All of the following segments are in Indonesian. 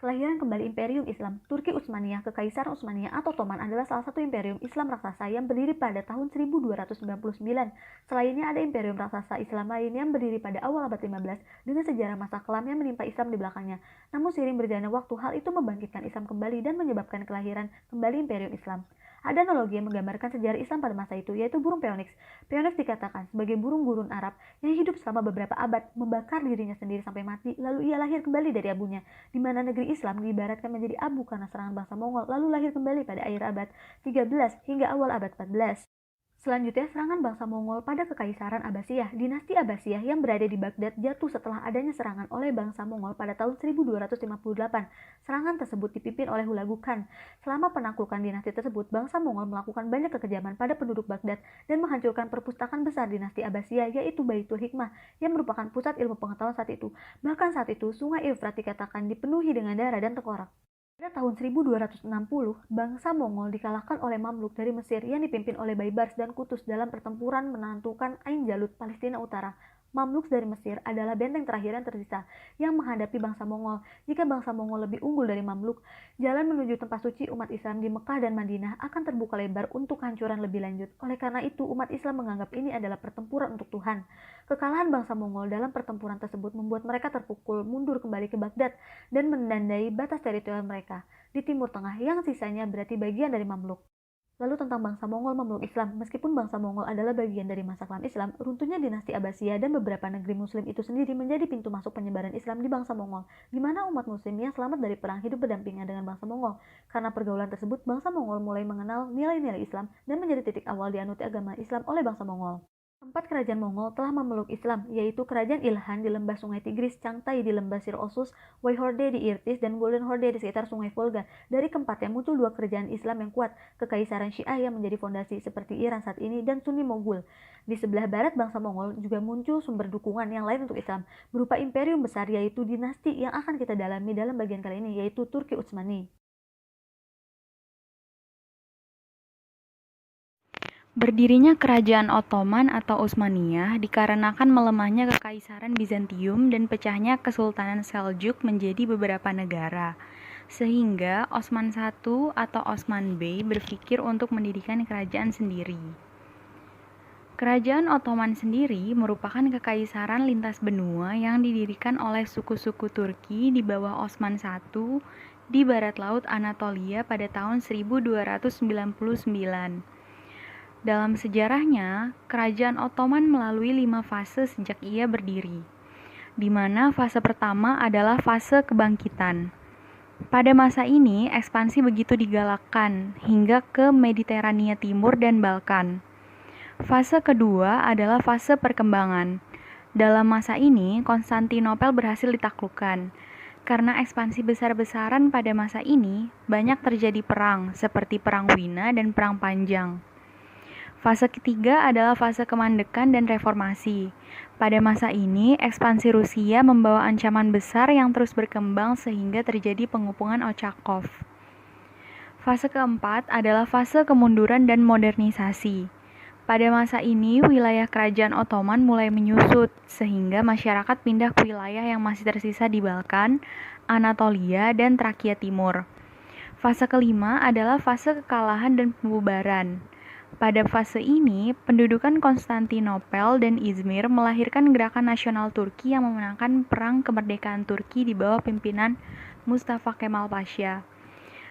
Kelahiran kembali Imperium Islam, Turki Utsmaniyah, Kekaisaran Utsmaniyah atau Ottoman adalah salah satu imperium Islam raksasa yang berdiri pada tahun 1299. Selainnya ada imperium raksasa Islam lain yang berdiri pada awal abad 15 dengan sejarah masa kelam yang menimpa Islam di belakangnya. Namun seiring berjalannya waktu, hal itu membangkitkan Islam kembali dan menyebabkan kelahiran kembali imperium Islam. Ada analogi yang menggambarkan sejarah Islam pada masa itu, yaitu burung Phoenix. Phoenix dikatakan sebagai burung gurun Arab yang hidup selama beberapa abad, membakar dirinya sendiri sampai mati, lalu ia lahir kembali dari abunya, di mana negeri Islam diibaratkan menjadi abu karena serangan bangsa Mongol, lalu lahir kembali pada akhir abad 13 hingga awal abad 14. Selanjutnya, serangan bangsa Mongol pada Kekaisaran Abbasiyah. Dinasti Abbasiyah yang berada di Baghdad jatuh setelah adanya serangan oleh bangsa Mongol pada tahun 1258. Serangan tersebut dipimpin oleh Hulagu Khan. Selama penaklukan dinasti tersebut, bangsa Mongol melakukan banyak kekejaman pada penduduk Baghdad dan menghancurkan perpustakaan besar dinasti Abbasiyah, yaitu Baitul Hikmah, yang merupakan pusat ilmu pengetahuan saat itu. Bahkan saat itu, sungai Efrat dikatakan dipenuhi dengan darah dan tengkorak. Pada tahun 1260, bangsa Mongol dikalahkan oleh Mamluk dari Mesir yang dipimpin oleh Baibars dan Kutus dalam pertempuran menentukan Ain Jalut, Palestina Utara. Mamluk dari Mesir adalah benteng terakhir yang tersisa yang menghadapi bangsa Mongol. Jika bangsa Mongol lebih unggul dari Mamluk, jalan menuju tempat suci umat Islam di Mekah dan Madinah akan terbuka lebar untuk kehancuran lebih lanjut. Oleh karena itu, umat Islam menganggap ini adalah pertempuran untuk Tuhan. Kekalahan bangsa Mongol dalam pertempuran tersebut membuat mereka terpukul mundur kembali ke Baghdad dan menandai batas teritorial mereka di Timur Tengah yang sisanya berarti bagian dari Mamluk. Lalu tentang bangsa Mongol memeluk Islam. Meskipun bangsa Mongol adalah bagian dari masa kelam Islam, runtuhnya dinasti Abbasiyah dan beberapa negeri muslim itu sendiri menjadi pintu masuk penyebaran Islam di bangsa Mongol, di mana umat muslim yang selamat dari perang hidup berdampingan dengan bangsa Mongol. Karena pergaulan tersebut, bangsa Mongol mulai mengenal nilai-nilai Islam dan menjadi titik awal dianuti agama Islam oleh bangsa Mongol. Empat kerajaan Mongol telah memeluk Islam, yaitu Kerajaan Ilhan di lembah Sungai Tigris, Changtai di lembah Sir-Osus, Wei Horde di Irtis, dan Golden Horde di sekitar Sungai Volga. Dari keempatnya muncul dua kerajaan Islam yang kuat, Kekaisaran Syiah yang menjadi fondasi seperti Iran saat ini, dan Sunni Mogul. Di sebelah barat bangsa Mongol juga muncul sumber dukungan yang lain untuk Islam, berupa imperium besar, yaitu dinasti yang akan kita dalami dalam bagian kali ini, yaitu Turki Utsmani. Berdirinya Kerajaan Ottoman atau Utsmaniyah dikarenakan melemahnya Kekaisaran Bizantium dan pecahnya Kesultanan Seljuk menjadi beberapa negara, sehingga Osman I atau Osman Bey berpikir untuk mendirikan kerajaan sendiri. Kerajaan Ottoman sendiri merupakan kekaisaran lintas benua yang didirikan oleh suku-suku Turki di bawah Osman I di barat laut Anatolia pada tahun 1299. Dalam sejarahnya, Kerajaan Ottoman melalui 5 fase sejak ia berdiri, di mana fase pertama adalah fase kebangkitan. Pada masa ini, ekspansi begitu digalakkan hingga ke Mediterania Timur dan Balkan. Fase kedua adalah fase perkembangan. Dalam masa ini, Konstantinopel berhasil ditaklukkan. Karena ekspansi besar-besaran pada masa ini, banyak terjadi perang, seperti Perang Wina dan Perang Panjang. Fase ketiga adalah fase kemandekan dan reformasi. Pada masa ini, ekspansi Rusia membawa ancaman besar yang terus berkembang sehingga terjadi pengepungan Ochakov. Fase keempat adalah fase kemunduran dan modernisasi. Pada masa ini, wilayah kerajaan Ottoman mulai menyusut, sehingga masyarakat pindah ke wilayah yang masih tersisa di Balkan, Anatolia, dan Trakia Timur. Fase kelima adalah fase kekalahan dan pembubaran. Pada fase ini, pendudukan Konstantinopel dan Izmir melahirkan gerakan nasional Turki yang memenangkan perang kemerdekaan Turki di bawah pimpinan Mustafa Kemal Pasha,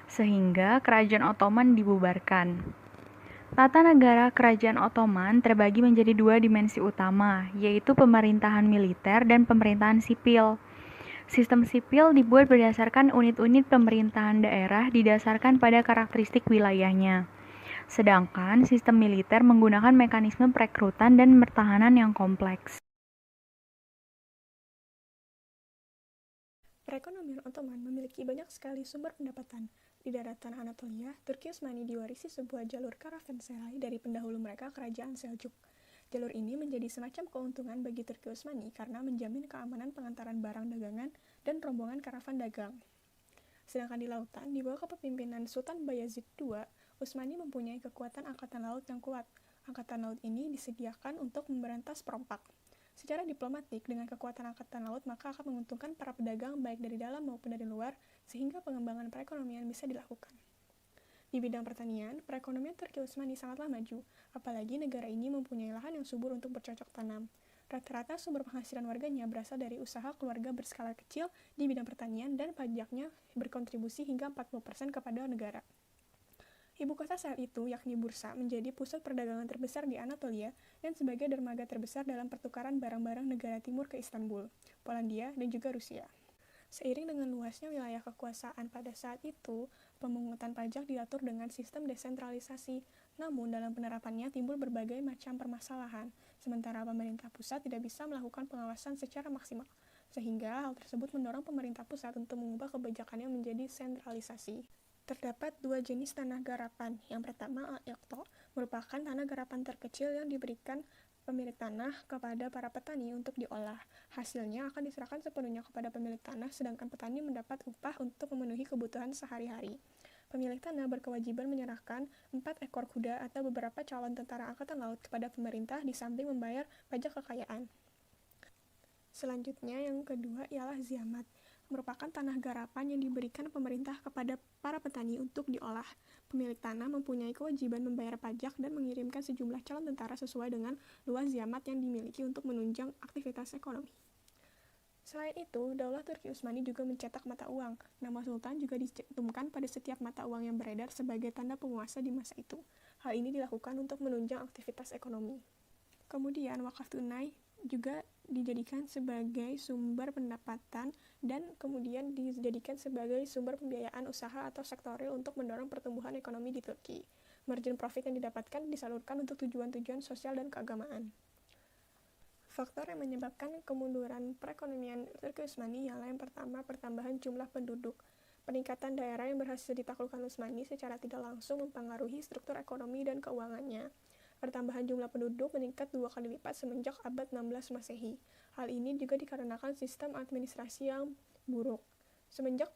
sehingga Kerajaan Ottoman dibubarkan. Tata negara Kerajaan Ottoman terbagi menjadi dua dimensi utama, yaitu pemerintahan militer dan pemerintahan sipil. Sistem sipil dibuat berdasarkan unit-unit pemerintahan daerah didasarkan pada karakteristik wilayahnya. Sedangkan sistem militer menggunakan mekanisme perekrutan dan pertahanan yang kompleks. Perekonomian Ottoman memiliki banyak sekali sumber pendapatan. Di daratan Anatolia, Turki Utsmani diwarisi sebuah jalur karavanserai dari pendahulu mereka Kerajaan Seljuk. Jalur ini menjadi semacam keuntungan bagi Turki Utsmani karena menjamin keamanan pengantaran barang dagangan dan rombongan karavan dagang. Sedangkan di lautan, di bawah kepemimpinan Sultan Bayezid II, Utsmani mempunyai kekuatan angkatan laut yang kuat. Angkatan laut ini disediakan untuk memberantas perompak. Secara diplomatik, dengan kekuatan angkatan laut maka akan menguntungkan para pedagang baik dari dalam maupun dari luar, sehingga pengembangan perekonomian bisa dilakukan. Di bidang pertanian, perekonomian Turki Utsmani sangatlah maju, apalagi negara ini mempunyai lahan yang subur untuk bercocok tanam. Rata-rata sumber penghasilan warganya berasal dari usaha keluarga berskala kecil di bidang pertanian dan pajaknya berkontribusi hingga 40% kepada negara. Ibu kota saat itu, yakni Bursa, menjadi pusat perdagangan terbesar di Anatolia dan sebagai dermaga terbesar dalam pertukaran barang-barang negara timur ke Istanbul, Polandia, dan juga Rusia. Seiring dengan luasnya wilayah kekuasaan pada saat itu, pemungutan pajak diatur dengan sistem desentralisasi. Namun, dalam penerapannya timbul berbagai macam permasalahan, sementara pemerintah pusat tidak bisa melakukan pengawasan secara maksimal, sehingga hal tersebut mendorong pemerintah pusat untuk mengubah kebijakannya menjadi sentralisasi. Terdapat dua jenis tanah garapan. Yang pertama, al-iqta, merupakan tanah garapan terkecil yang diberikan pemilik tanah kepada para petani untuk diolah. Hasilnya akan diserahkan sepenuhnya kepada pemilik tanah, sedangkan petani mendapat upah untuk memenuhi kebutuhan sehari-hari. Pemilik tanah berkewajiban menyerahkan 4 ekor kuda atau beberapa calon tentara angkatan laut kepada pemerintah di samping membayar pajak kekayaan. Selanjutnya, yang kedua ialah ziamat, merupakan tanah garapan yang diberikan pemerintah kepada para petani untuk diolah. Pemilik tanah mempunyai kewajiban membayar pajak dan mengirimkan sejumlah calon tentara sesuai dengan luas ziamat yang dimiliki untuk menunjang aktivitas ekonomi. Selain itu, Daulah Turki Utsmani juga mencetak mata uang. Nama Sultan juga dicantumkan pada setiap mata uang yang beredar sebagai tanda penguasa di masa itu. Hal ini dilakukan untuk menunjang aktivitas ekonomi. Kemudian, wakaf tunai juga dijadikan sebagai sumber pendapatan dan kemudian dijadikan sebagai sumber pembiayaan usaha atau sektoril untuk mendorong pertumbuhan ekonomi di Turki. Margin profit yang didapatkan disalurkan untuk tujuan-tujuan sosial dan keagamaan. Faktor yang menyebabkan kemunduran perekonomian Turki Utsmani ialah yang pertama, pertambahan jumlah penduduk. Peningkatan daerah yang berhasil ditaklukkan Utsmani secara tidak langsung mempengaruhi struktur ekonomi dan keuangannya. Pertambahan jumlah penduduk meningkat 2 kali lipat semenjak abad 16 Masehi. Hal ini juga dikarenakan sistem administrasi yang buruk. Semenjak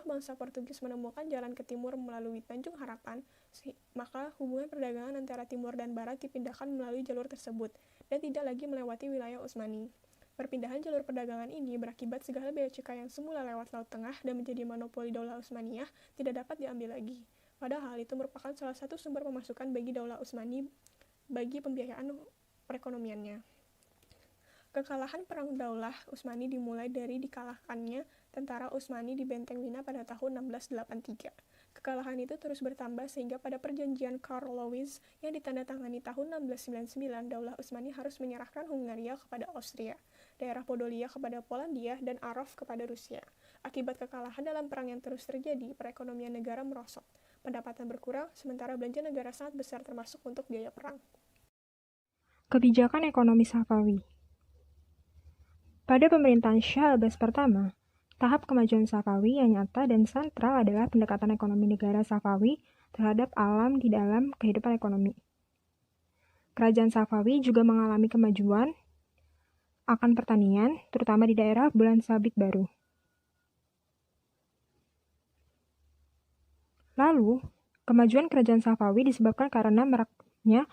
bangsa Portugis menemukan jalan ke timur melalui Tanjung Harapan, maka hubungan perdagangan antara timur dan barat dipindahkan melalui jalur tersebut dan tidak lagi melewati wilayah Utsmani. Perpindahan jalur perdagangan ini berakibat segala bea cukai yang semula lewat Laut Tengah dan menjadi monopoli Daulah Utsmaniyah tidak dapat diambil lagi. Padahal itu merupakan salah satu sumber pemasukan bagi Daulah Utsmani bagi pembiayaan perekonomiannya. Kekalahan perang Daulah Utsmani dimulai dari dikalahkannya tentara Utsmani di Benteng Wina pada tahun 1683. Kekalahan itu terus bertambah sehingga pada perjanjian Karlowitz yang ditandatangani tahun 1699, Daulah Utsmani harus menyerahkan Hungaria kepada Austria, daerah Podolia kepada Polandia, dan Arov kepada Rusia. Akibat kekalahan dalam perang yang terus terjadi, perekonomian negara merosot. Pendapatan berkurang, sementara belanja negara sangat besar termasuk untuk biaya perang. Kebijakan ekonomi Safawi. Pada pemerintahan Shah Abbas pertama, tahap kemajuan Safawi yang nyata dan sentral adalah pendekatan ekonomi negara Safawi terhadap alam di dalam kehidupan ekonomi. Kerajaan Safawi juga mengalami kemajuan akan pertanian, terutama di daerah Bulan Sabit baru. Lalu, kemajuan kerajaan Safawi disebabkan karena maraknya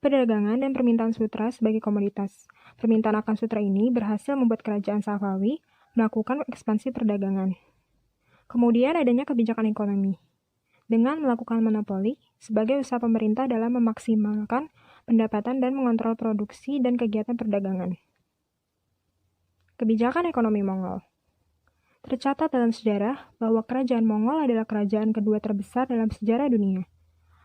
perdagangan dan permintaan sutra sebagai komoditas. Permintaan akan sutra ini berhasil membuat kerajaan Safawi melakukan ekspansi perdagangan. Kemudian adanya kebijakan ekonomi, dengan melakukan monopoli sebagai usaha pemerintah dalam memaksimalkan pendapatan dan mengontrol produksi dan kegiatan perdagangan. Kebijakan ekonomi Mongol. Tercatat dalam sejarah bahwa kerajaan Mongol adalah kerajaan kedua terbesar dalam sejarah dunia.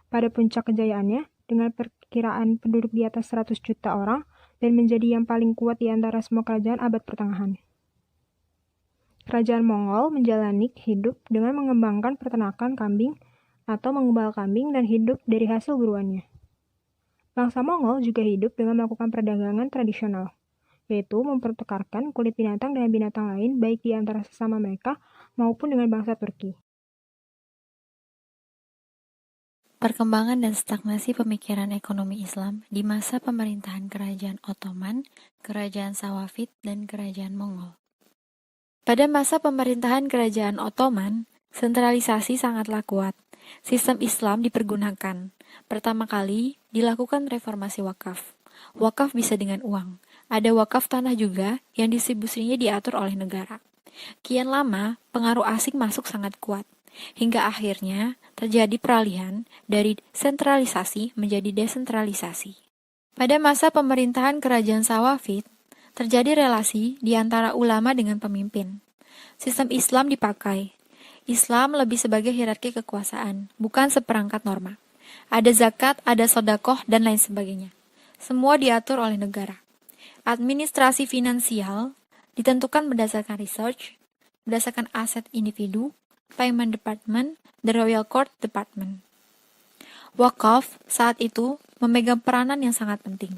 Pada puncak kejayaannya, dengan perkiraan penduduk di atas 100 juta orang, dan menjadi yang paling kuat di antara semua kerajaan abad pertengahan. Kerajaan Mongol menjalani hidup dengan mengembangkan peternakan kambing atau mengembal kambing dan hidup dari hasil buruannya. Bangsa Mongol juga hidup dengan melakukan perdagangan tradisional, yaitu mempertukarkan kulit binatang dengan binatang lain baik di antara sesama mereka maupun dengan bangsa Turki. Perkembangan dan stagnasi pemikiran ekonomi Islam di masa pemerintahan Kerajaan Ottoman, Kerajaan Safawid, dan Kerajaan Mongol. Pada masa pemerintahan Kerajaan Ottoman, sentralisasi sangatlah kuat. Sistem Islam dipergunakan. Pertama kali dilakukan reformasi wakaf. Wakaf bisa dengan uang. Ada wakaf tanah juga yang distribusinya diatur oleh negara. Kian lama, pengaruh asing masuk sangat kuat. Hingga akhirnya terjadi peralihan dari sentralisasi menjadi desentralisasi. Pada masa pemerintahan kerajaan Sawafid, terjadi relasi di antara ulama dengan pemimpin. Sistem Islam dipakai. Islam lebih sebagai hierarki kekuasaan, bukan seperangkat norma. Ada zakat, ada sedekah, dan lain sebagainya. Semua diatur oleh negara. Administrasi finansial ditentukan berdasarkan research, berdasarkan aset individu, payment department, the royal court department. Wakaf saat itu memegang peranan yang sangat penting.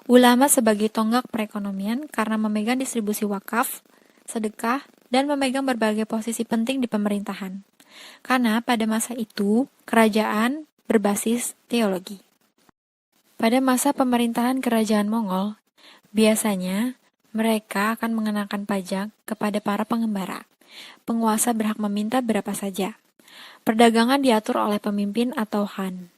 Ulama sebagai tonggak perekonomian karena memegang distribusi wakaf, sedekah, dan memegang berbagai posisi penting di pemerintahan. Karena pada masa itu, kerajaan berbasis teologi. Pada masa pemerintahan kerajaan Mongol, biasanya mereka akan mengenakan pajak kepada para pengembara. Penguasa berhak meminta berapa saja. Perdagangan diatur oleh pemimpin atau khan.